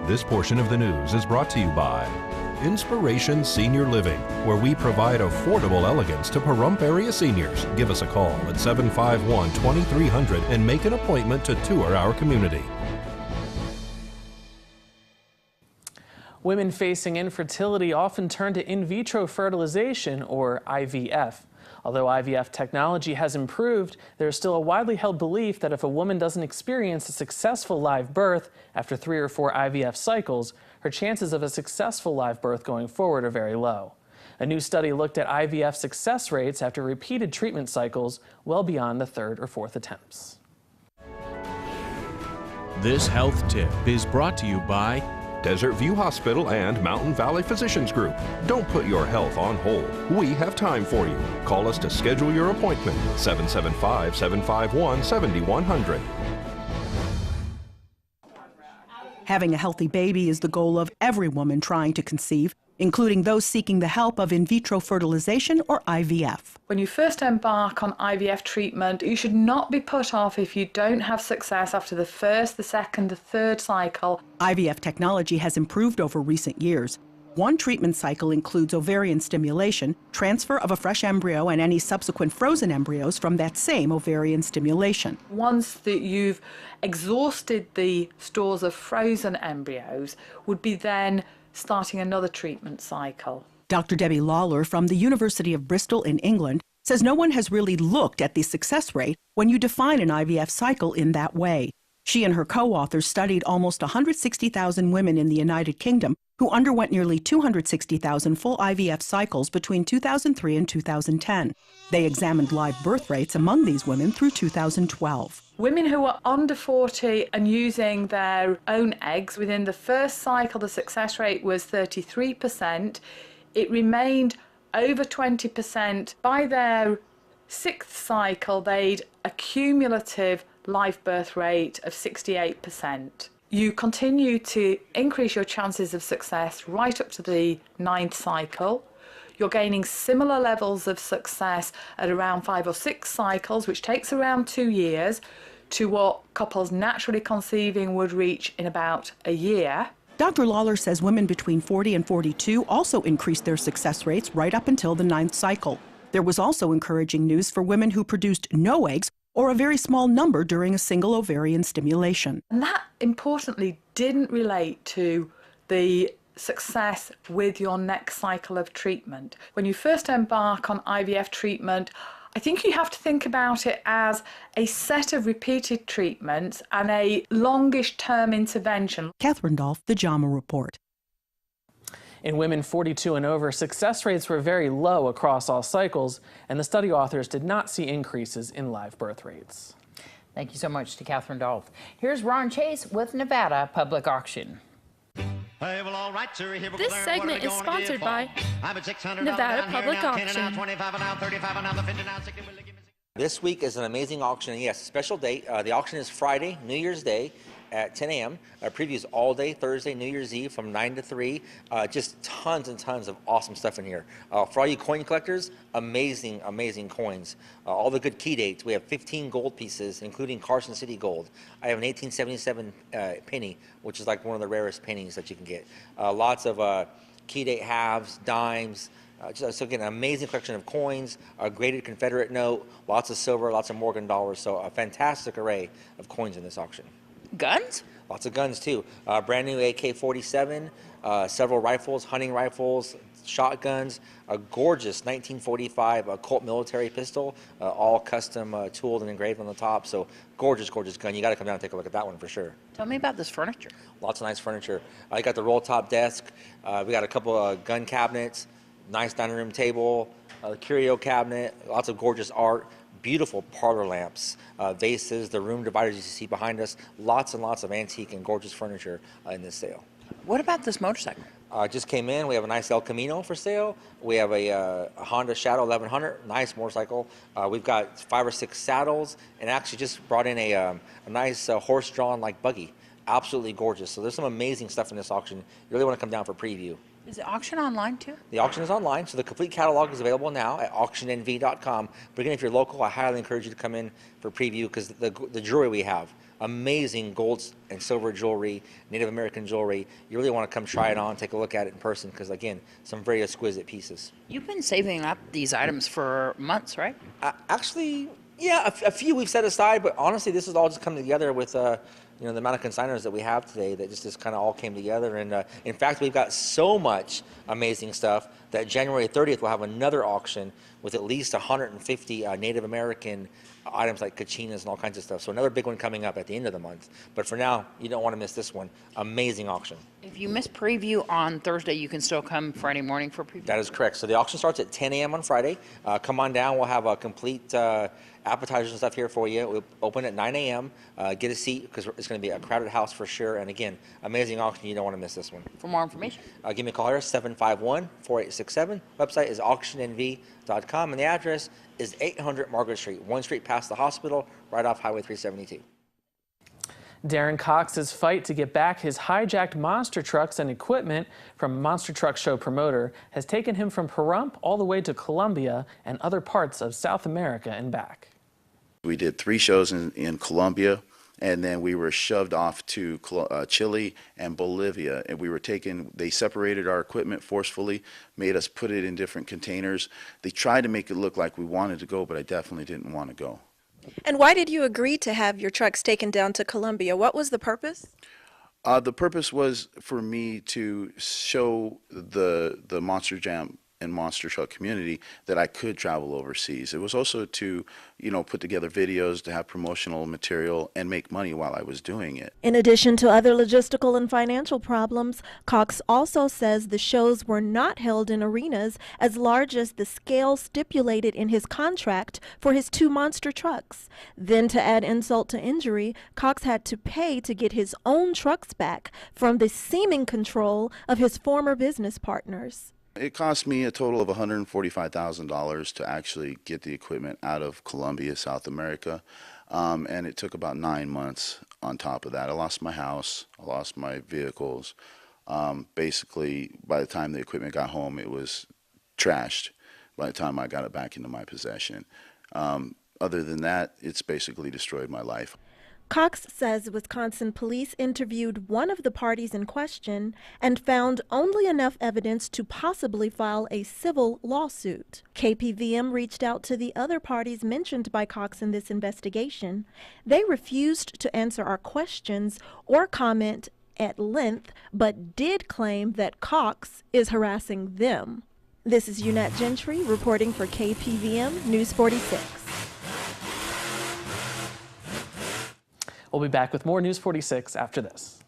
This portion of the news is brought to you by Inspiration Senior Living, where we provide affordable elegance to Pahrump area seniors. Give us a call at 751-2300 and make an appointment to tour our community. Women facing infertility often turn to in vitro fertilization, or IVF. Although IVF technology has improved, there is still a widely held belief that if a woman doesn't experience a successful live birth after 3 or 4 IVF cycles, her chances of a successful live birth going forward are very low. A new study looked at IVF success rates after repeated treatment cycles well beyond the 3rd or 4th attempts. This health tip is brought to you by Desert View Hospital and Mountain Valley Physicians Group. Don't put your health on hold. We have time for you. Call us to schedule your appointment. 775-751-7100. Having a healthy baby is the goal of every woman trying to conceive, including those seeking the help of in vitro fertilization, or IVF. When you first embark on IVF treatment, you should not be put off if you don't have success after the first, the second, the third cycle. IVF technology has improved over recent years. One treatment cycle includes ovarian stimulation, transfer of a fresh embryo and any subsequent frozen embryos from that same ovarian stimulation. Once that you've exhausted the stores of frozen embryos, would be then starting another treatment cycle. Dr. Debbie Lawler from the University of Bristol in England says no one has really looked at the success rate when you define an IVF cycle in that way. She and her co-authors studied almost 160,000 women in the United Kingdom who underwent nearly 260,000 full IVF cycles between 2003 and 2010. They examined live birth rates among these women through 2012. Women who are under 40 and using their own eggs, within the first cycle the success rate was 33%. It remained over 20%. By their 6th cycle they'd a cumulative live birth rate of 68%. You continue to increase your chances of success right up to the 9th cycle. You're gaining similar levels of success at around 5 or 6 cycles, which takes around 2 years, to what couples naturally conceiving would reach in about a year. Dr. Lawler says women between 40 and 42 also increased their success rates right up until the 9th cycle. There was also encouraging news for women who produced no eggs or a very small number during a single ovarian stimulation. And that, importantly, didn't relate to the success with your next cycle of treatment. When you first embark on IVF treatment, I think you have to think about it as a set of repeated treatments and a longish term intervention. Catherine Dolph, The JAMA Report. In women 42 and over, success rates were very low across all cycles, and the study authors did not see increases in live birth rates. Thank you so much to Catherine Dolph. Here's Ron Chase with Nevada Public Auction. This segment is sponsored by Nevada Public Auction. This week is an amazing auction. Yes, special date. The auction is Friday, New Year's Day at 10 a.m. Previews all day, Thursday, New Year's Eve from 9 to 3. Just tons and tons of awesome stuff in here. For all you coin collectors, amazing, amazing coins. All the good key dates. We have 15 gold pieces, including Carson City gold. I have an 1877 penny, which is like one of the rarest pennies that you can get. Lots of key date halves, dimes. So again, an amazing collection of coins, a graded Confederate note, lots of silver, lots of Morgan dollars. So a fantastic array of coins in this auction. Guns? Lots of guns too. Brand new AK-47, several rifles, hunting rifles, shotguns, a gorgeous 1945 Colt military pistol, all custom tooled and engraved on the top. So gorgeous, gorgeous gun. You got to come down and take a look at that one for sure. Tell me about this furniture. Lots of nice furniture. You got the roll top desk. We got a couple gun cabinets, nice dining room table, curio cabinet, lots of gorgeous art. Beautiful parlor lamps, vases, the room dividers you see behind us. Lots and lots of antique and gorgeous furniture in this sale. What about this motorcycle? Just came in. We have a nice El Camino for sale. We have a Honda Shadow 1100, nice motorcycle. We've got 5 or 6 saddles, and actually just brought in a nice horse-drawn like buggy. Absolutely gorgeous. So there's some amazing stuff in this auction. You really want to come down for preview. Is the auction online too? The auction is online, so the complete catalog is available now at auctionnv.com. But again, if you're local, I highly encourage you to come in for preview because the jewelry we have, amazing gold and silver jewelry, Native American jewelry. You really want to come try it on, take a look at it in person, because again, some very exquisite pieces. You've been saving up these items for months, right? Actually, yeah, a few we've set aside, but honestly, this has all just come together with the amount of consigners that we have today that just kind of all came together. And in fact, we've got so much amazing stuff that January 30th we'll have another auction with at least 150 Native American items like kachinas and all kinds of stuff. So another big one coming up at the end of the month. But for now, you don't want to miss this one. Amazing auction. If you miss preview on Thursday, you can still come Friday morning for preview? That is correct. So the auction starts at 10 a.m. on Friday. Come on down. We'll have a complete appetizers and stuff here for you. We'll open at 9 a.m. Get a seat because it's going to be a crowded house for sure. And again, amazing auction. You don't want to miss this one. For more information, give me a call here, 751-4867. Website is auctionnv.com, and the address is 800 Margaret Street, 1 street past the hospital, right off Highway 372. Darren Cox's fight to get back his hijacked monster trucks and equipment from Monster Truck Show promoter has taken him from Pahrump all the way to Colombia and other parts of South America and back. We did 3 shows in Colombia, and then we were shoved off to Chile and Bolivia, and they separated our equipment forcefully, made us put it in different containers. They tried to make it look like we wanted to go, but I definitely didn't want to go. And why did you agree to have your trucks taken down to Colombia? What was the purpose? The purpose was for me to show the Monster Jam and monster truck community that I could travel overseas. It was also to, put together videos, to have promotional material and make money while I was doing it. In addition to other logistical and financial problems, Cox also says the shows were not held in arenas as large as the scale stipulated in his contract for his 2 monster trucks. Then, to add insult to injury, Cox had to pay to get his own trucks back from the seeming control of his former business partners. It cost me a total of $145,000 to actually get the equipment out of Colombia, South America, and it took about 9 months on top of that. I lost my house, I lost my vehicles. Basically, by the time the equipment got home, it was trashed by the time I got it back into my possession. Other than that, it's basically destroyed my life. Cox says Wisconsin police interviewed one of the parties in question and found only enough evidence to possibly file a civil lawsuit. KPVM reached out to the other parties mentioned by Cox in this investigation. They refused to answer our questions or comment at length, but did claim that Cox is harassing them. This is Unat Gentry reporting for KPVM News 46. We'll be back with more News 46 after this.